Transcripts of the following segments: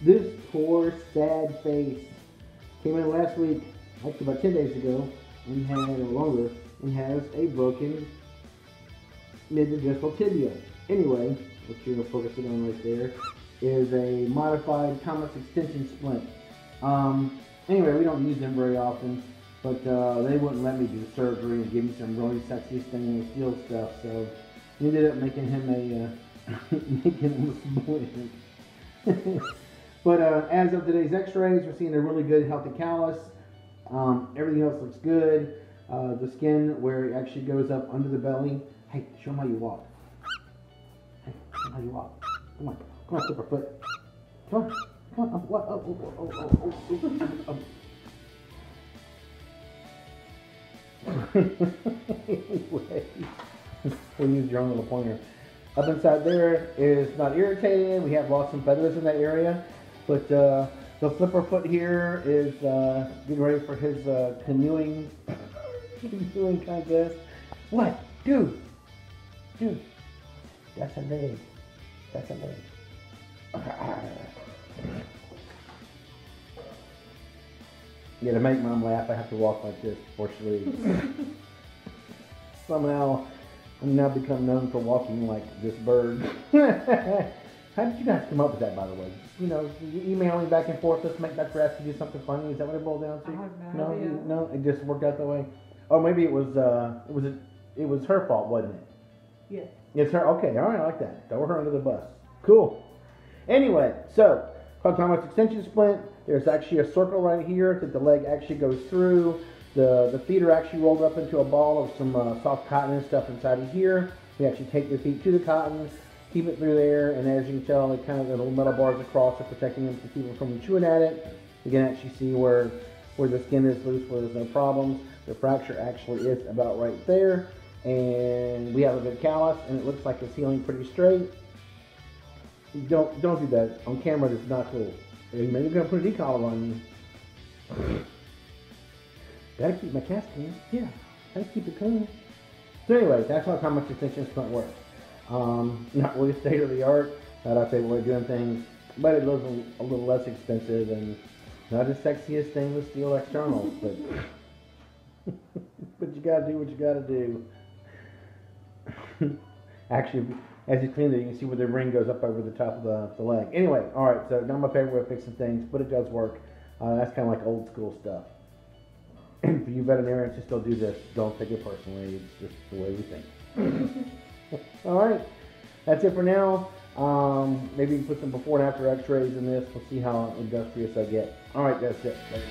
This poor, sad face came in last week, actually about 10 days ago, and had, or longer, and has a broken mid-distal tibia. Anyway, what you're focusing on right there is a modified Thomas extension splint. Anyway, we don't use them very often, but they wouldn't let me do surgery and give me some really sexy stainless steel stuff, so we ended up making him a splint. But as of today's x-rays, we're seeing a really good healthy callus. Everything else looks good. The skin where it actually goes up under the belly. Hey, show them how you walk. Hey, show them how you walk. Come on, flip her foot. Come on, what? Anyway, we'll use your own little pointer. Up inside there is not irritated. We have lost some feathers in that area, but the flipper foot here is getting ready for his canoeing contest. What, dude? That's a leg. Yeah, to make Mom laugh, I have to walk like this before she leaves. Somehow, I'm now become known for walking like this bird. How did you guys come up with that, by the way? You know, emailing back and forth, let's make Dr. Ask to do something funny. Is that what it boiled down to? No, it just worked out that way. Oh, maybe it was her fault, wasn't it? Yes. It's her. Okay, all right, I like that. Throw her under the bus. Cool. Anyway, so Cockatiel extension splint. There's actually a circle right here that the leg actually goes through. The feet are actually rolled up into a ball of some soft cotton and stuff inside of here. We actually take the feet to the cotton, keep it through there, and as you can tell, it kind of the little metal bars across are protecting them to keep them from chewing at it. You can actually see where the skin is loose, where there's no problems. The fracture actually is about right there, and we have a good callus, and it looks like it's healing pretty straight. Don't do that on camera. That's not cool. Maybe you're gonna put an e-collar on you. Gotta keep my cast clean. Yeah, gotta keep it clean. So anyway, that's how Thomas extension splint works. Not really state of the art, not our favorite way of doing things, but it was a little less expensive and not as sexy as stainless steel externals, but but you gotta do what you gotta do. Actually, as you clean it, you can see where the ring goes up over the top of the leg. Anyway, alright, so not my favorite way of fixing things, but it does work. That's kind of like old school stuff. And for you veterinarians who still do this, don't take it personally. It's just the way we think. Alright, that's it for now. Maybe put some before and after x-rays in this. We'll see how industrious I get. Alright, that's it. Later.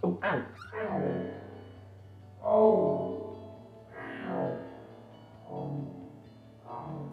Oh, ow. Ow. Oh. Ow. Oh. Oh.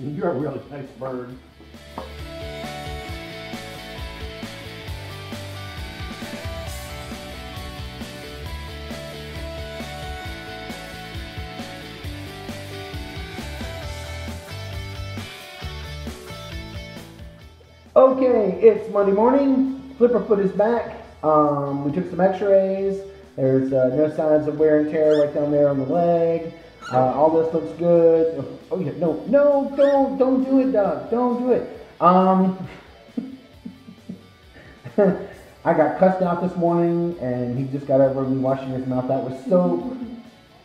You're a really nice bird. Okay, it's Monday morning. Flipper foot is back. We took some x-rays. There's no signs of wear and tear right down there on the leg. All this looks good. Oh yeah, no, don't do it, Doug. Don't do it. I got cussed out this morning, and he just got over me washing his mouth out with soap.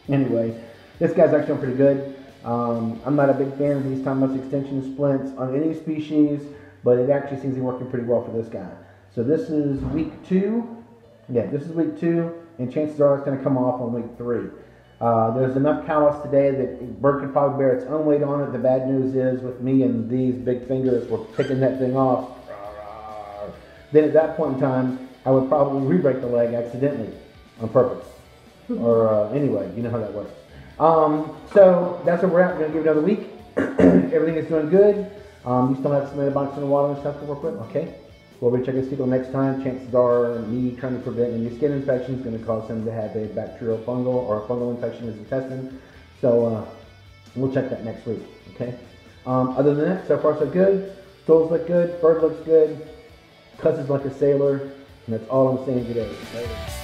Anyway, this guy's actually doing pretty good. I'm not a big fan of these timeless extension splints on any species, but it actually seems to be working pretty well for this guy. So this is week 2. Yeah, this is week 2, and chances are it's going to come off on week 3. There's enough callus today that bird could probably bear its own weight on it. The bad news is with me and these big fingers, we're picking that thing off. Then at that point in time, I would probably re-break the leg accidentally on purpose. Or anyway, you know how that works. So that's where we're at. We're going to give it another week. Everything is doing good. You still have some antibiotics in the water and stuff to work with? Okay. We'll recheck his fecal next time. Chances are me trying to prevent any skin infection is going to cause him to have a bacterial fungal or a fungal infection in his intestine. So we'll check that next week. Okay. Other than that, so far so good. Stoles look good. Bird looks good. Cusses like a sailor. And that's all I'm saying today. Later.